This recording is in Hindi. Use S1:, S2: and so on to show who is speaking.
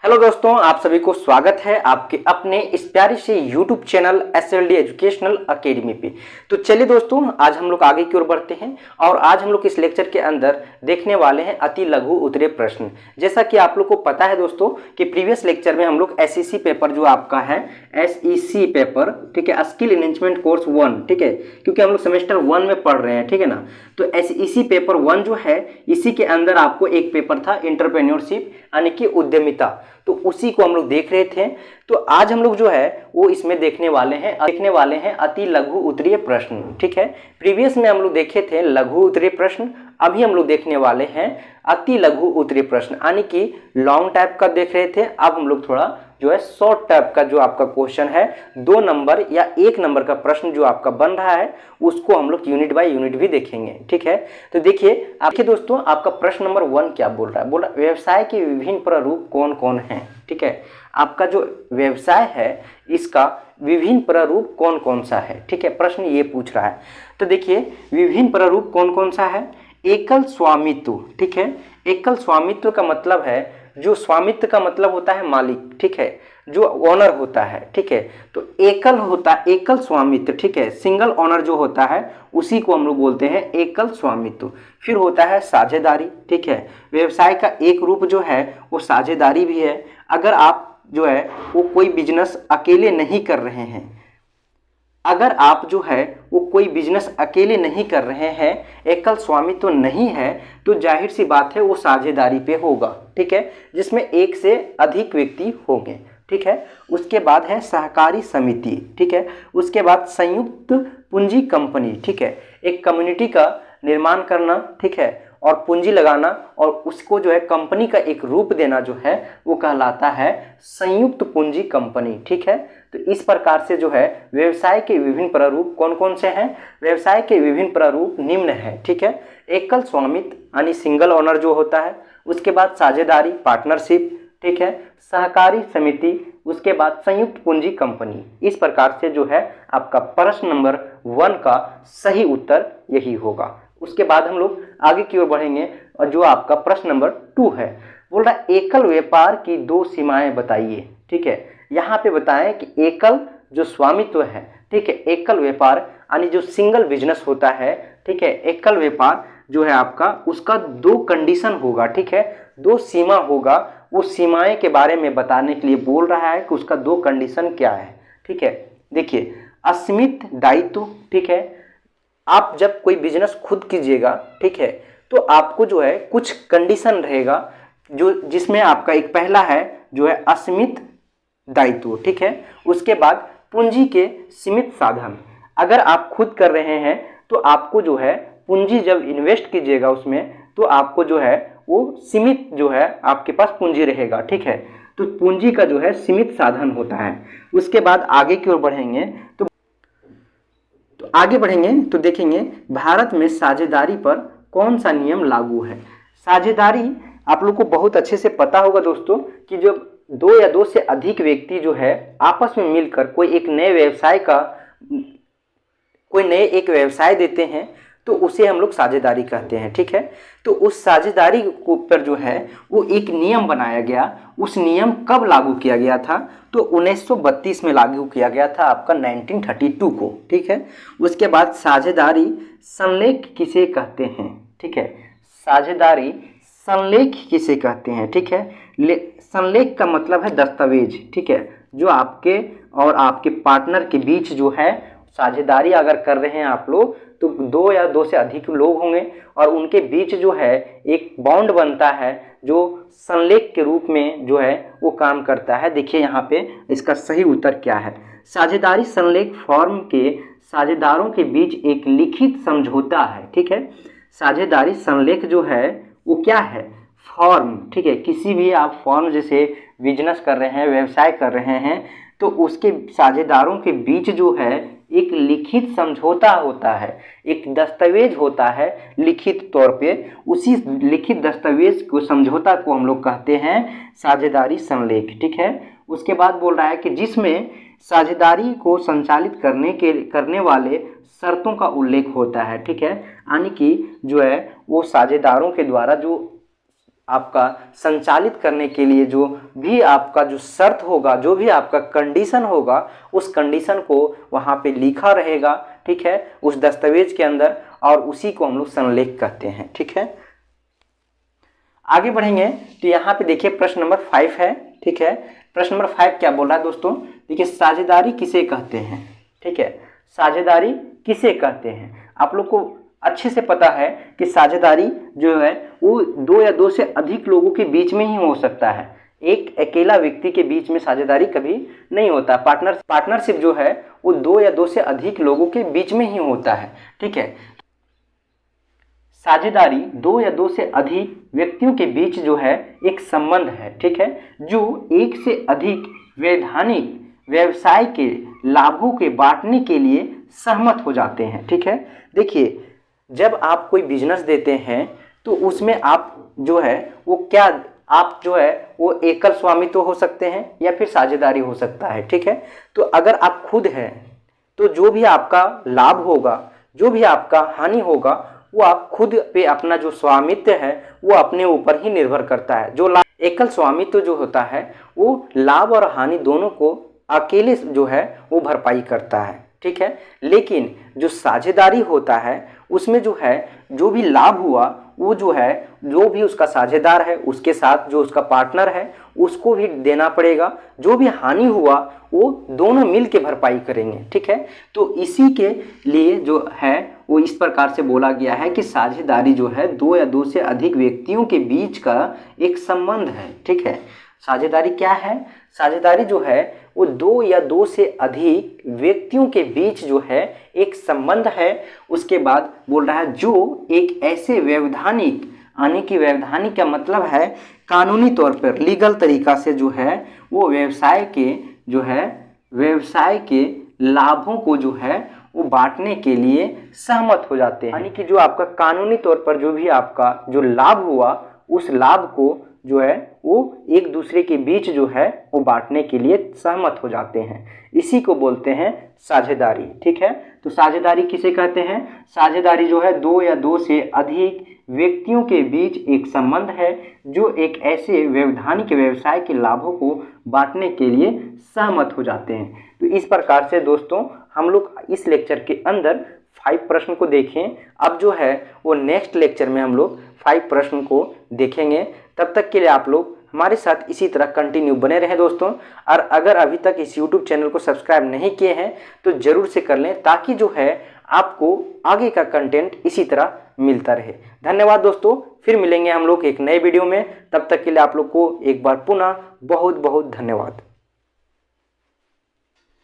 S1: हेलो दोस्तों, आप सभी को स्वागत है आपके अपने इस प्यारे से YouTube channel SLD educational academy पे। तो चलिए दोस्तों, आज हम लोग आगे की ओर बढ़ते हैं और आज हम लोग इस लेक्चर के अंदर देखने वाले हैं अति लघु उत्तरीय प्रश्न। जैसा कि आप लोग को पता है दोस्तों कि प्रीवियस लेक्चर में हम लोग एसईसी पेपर जो आपका है एसईसी पेपर, ठीक है, स्किल एनहेंसमेंट कोर्स 1, ठीक है, क्योंकि हम लोग सेमेस्टर 1 में पढ़ रहे हैं, ठीक है ना। तो एसईसी पेपर 1 जो है इसी के अंदर आपको एक पेपर था एंटरप्रेन्योरशिप यानी कि उद्यमिता, तो उसी को हम लोग देख रहे थे। तो आज हम लोग जो है वो इसमें देखने वाले हैं अति लघु उत्तरीय प्रश्न, ठीक है। प्रीवियस में हम लोग देखे थे लघु उत्तरीय प्रश्न, अभी हम लोग देखने वाले हैं अति लघु उत्तरीय प्रश्न, यानी कि लॉन्ग टाइप का देख रहे थे, अब हम लोग थोड़ा जो है शॉर्ट टाइप का जो आपका क्वेश्चन है 2 नंबर या 1 नंबर का प्रश्न जो आपका बन रहा है उसको हम लोग यूनिट बाय यूनिट भी देखेंगे, ठीक है। तो देखिए दोस्तों, आपका प्रश्न नंबर 1 क्या बोल रहा है, बोल रहा है व्यवसाय के विभिन्न प्रारूप कौन कौन हैं, ठीक है। आपका जो व्यवसाय है इसका विभिन्न प्रारूप कौन कौन सा है, ठीक है, प्रश्न ये पूछ रहा है। तो देखिए विभिन्न प्रारूप कौन कौन सा है। एकल स्वामित्व, ठीक है, एकल स्वामित्व का मतलब है, जो स्वामित्व का मतलब होता है मालिक, ठीक है, जो ओनर होता है, ठीक है। तो एकल होता है एकल स्वामित्व, ठीक है, सिंगल ओनर जो होता है उसी को हम लोग बोलते हैं एकल स्वामित्व। फिर होता है साझेदारी, ठीक है, व्यवसाय का एक रूप जो है वो साझेदारी भी है। अगर आप जो है वो कोई बिजनेस अकेले नहीं कर रहे हैं, अगर आप जो है वो कोई बिजनेस अकेले नहीं कर रहे हैं, एकल स्वामित्व नहीं है, तो जाहिर सी बात है वो साझेदारी पे होगा, ठीक है, जिसमें एक से अधिक व्यक्ति होंगे, ठीक है। उसके बाद है सहकारी समिति, ठीक है। उसके बाद संयुक्त पूंजी कंपनी, ठीक है, एक कम्युनिटी का निर्माण करना, ठीक है, और पूंजी लगाना और उसको जो है कंपनी का एक रूप देना जो है वो कहलाता है संयुक्त पूंजी कंपनी, ठीक है। तो इस प्रकार से जो है व्यवसाय के विभिन्न प्रारूप कौन कौन से हैं। व्यवसाय के विभिन्न प्रारूप निम्न है, ठीक है। एकल स्वामित्व यानी सिंगल ओनर जो होता है, उसके बाद साझेदारी पार्टनरशिप, ठीक है, सहकारी समिति, उसके बाद संयुक्त पूंजी कंपनी। इस प्रकार से जो है आपका प्रश्न नंबर 1 का सही उत्तर यही होगा। उसके बाद हम लोग आगे की ओर बढ़ेंगे और जो आपका प्रश्न नंबर 2 है, बोल रहा है एकल व्यापार की 2 सीमाएं बताइए, ठीक है। यहाँ पे बताएं कि एकल जो स्वामित्व है, ठीक है, एकल व्यापार यानी जो सिंगल बिजनेस होता है, ठीक है, एकल व्यापार जो है आपका उसका 2 कंडीशन होगा, ठीक है, 2 सीमा होगा। उस सीमाएं के बारे में बताने के लिए बोल रहा है कि उसका 2 कंडीशन क्या है, ठीक है। देखिए असीमित दायित्व, ठीक है, आप जब कोई बिजनेस खुद कीजिएगा, ठीक है, तो आपको जो है कुछ कंडीशन रहेगा जो जिसमें आपका एक पहला है जो है असीमित दायित्व, ठीक है। उसके बाद पूंजी के सीमित साधन, अगर आप खुद कर रहे हैं तो आपको जो है पूंजी जब इन्वेस्ट कीजिएगा उसमें तो आपको जो है वो सीमित जो है आपके पास पूंजी रहेगा, ठीक है। तो पूंजी का जो है सीमित साधन होता है। उसके बाद आगे की ओर बढ़ेंगे तो देखेंगे भारत में साझेदारी पर कौन सा नियम लागू है। साझेदारी आप लोग को बहुत अच्छे से पता होगा दोस्तों कि जब 2 या 2 से अधिक व्यक्ति जो है आपस में मिलकर कोई नए एक व्यवसाय देते हैं तो उसे हम लोग साझेदारी कहते हैं, ठीक है। तो उस साझेदारी को पर जो है वो एक नियम बनाया गया। उस नियम कब लागू किया गया था, तो 1932 में लागू किया गया था आपका 1932 को, ठीक है। उसके बाद साझेदारी संलेख किसे कहते हैं, ठीक है, साझेदारी संलेख किसे कहते हैं, ठीक है। संलेख का मतलब है दस्तावेज, ठीक है, जो आपके और आपके पार्टनर के बीच जो है साझेदारी अगर कर रहे हैं आप लोग तो 2 या 2 से अधिक लोग होंगे और उनके बीच जो है एक बॉन्ड बनता है जो संलेख के रूप में जो है वो काम करता है। देखिए यहाँ पे इसका सही उत्तर क्या है। साझेदारी संलेख फॉर्म के साझेदारों के बीच एक लिखित समझौता है, ठीक है। साझेदारी संलेख जो है वो क्या है, फॉर्म, ठीक है। किसी भी आप फॉर्म जैसे बिजनेस कर रहे हैं, व्यवसाय कर रहे हैं, तो उसके साझेदारों के बीच जो है एक लिखित समझौता होता है, एक दस्तावेज होता है लिखित तौर पे। उसी लिखित दस्तावेज को समझौता को हम लोग कहते हैं साझेदारी संलेख, ठीक है। उसके बाद बोल रहा है कि जिसमें साझेदारी को संचालित करने वाले शर्तों का उल्लेख होता है, ठीक है, यानी कि जो है वो साझेदारों के द्वारा जो आपका संचालित करने के लिए जो भी आपका जो शर्त होगा, जो भी आपका कंडीशन होगा, उस कंडीशन को वहाँ पे लिखा रहेगा, ठीक है, उस दस्तावेज के अंदर, और उसी को हम लोग संलेख कहते हैं, ठीक है। आगे बढ़ेंगे तो यहाँ पे देखिए प्रश्न नंबर 5 है, ठीक है। प्रश्न नंबर 5 क्या बोल रहा है दोस्तों, देखिए साझेदारी किसे कहते हैं, ठीक है, साझेदारी किसे कहते हैं। आप लोग को अच्छे से पता है कि साझेदारी जो है वो 2 या 2 से अधिक लोगों के बीच में ही हो सकता है, एक अकेला व्यक्ति के बीच में साझेदारी कभी नहीं होता। पार्टनरशिप जो है वो 2 या 2 से अधिक लोगों के बीच में ही होता है, ठीक है। साझेदारी 2 या 2 से अधिक व्यक्तियों के बीच जो है एक संबंध है, ठीक है, जो एक से अधिक वैधानिक व्यवसाय के लाभों के बांटने के लिए सहमत हो जाते हैं, ठीक है। देखिए जब आप कोई बिजनेस देते हैं तो उसमें आप जो है वो क्या, आप जो है वो एकल स्वामित्व हो सकते हैं या फिर साझेदारी हो सकता है, ठीक है। तो अगर आप खुद हैं तो जो भी आपका लाभ होगा, जो भी आपका हानि होगा, वो आप खुद पे अपना जो स्वामित्व है वो अपने ऊपर ही निर्भर करता है। जो एकल स्वामित्व जो होता है वो लाभ और हानि दोनों को अकेले जो है वो भरपाई करता है, ठीक है। लेकिन जो साझेदारी होता है उसमें जो है जो भी लाभ हुआ वो जो है जो भी उसका साझेदार है उसके साथ जो उसका पार्टनर है उसको भी देना पड़ेगा, जो भी हानि हुआ वो दोनों मिल के भरपाई करेंगे, ठीक है। तो इसी के लिए जो है वो इस प्रकार से बोला गया है कि साझेदारी जो है 2 या 2 से अधिक व्यक्तियों के बीच का एक संबंध है, ठीक है। साझेदारी क्या है, साझेदारी जो है वो 2 या 2 से अधिक व्यक्तियों के बीच जो है एक संबंध है। उसके बाद बोल रहा है जो एक ऐसे वैधानिक, यानी कि वैधानिक का मतलब है कानूनी तौर पर लीगल तरीका से जो है वो व्यवसाय के जो है व्यवसाय के लाभों को जो है वो बांटने के लिए सहमत हो जाते हैं। यानी कि जो आपका कानूनी तौर पर जो भी आपका जो लाभ हुआ उस लाभ को जो है वो एक दूसरे के बीच जो है वो बांटने के लिए सहमत हो जाते हैं, इसी को बोलते हैं साझेदारी, ठीक है। तो साझेदारी किसे कहते हैं, साझेदारी जो है 2 या 2 से अधिक व्यक्तियों के बीच एक संबंध है जो एक ऐसे वैधानिक व्यवसाय के लाभों को बांटने के लिए सहमत हो जाते हैं। तो इस प्रकार से दोस्तों हम लोग इस लेक्चर के अंदर 5 प्रश्न को देखें। अब जो है वो नेक्स्ट लेक्चर में हम लोग 5 प्रश्न को देखेंगे। तब तक के लिए आप लोग हमारे साथ इसी तरह कंटिन्यू बने रहें दोस्तों। और अगर अभी तक इस YouTube चैनल को सब्सक्राइब नहीं किए हैं तो ज़रूर से कर लें, ताकि जो है आपको आगे का कंटेंट इसी तरह मिलता रहे। धन्यवाद दोस्तों, फिर मिलेंगे हम लोग एक नए वीडियो में। तब तक के लिए आप लोग को एक बार पुनः बहुत बहुत धन्यवाद।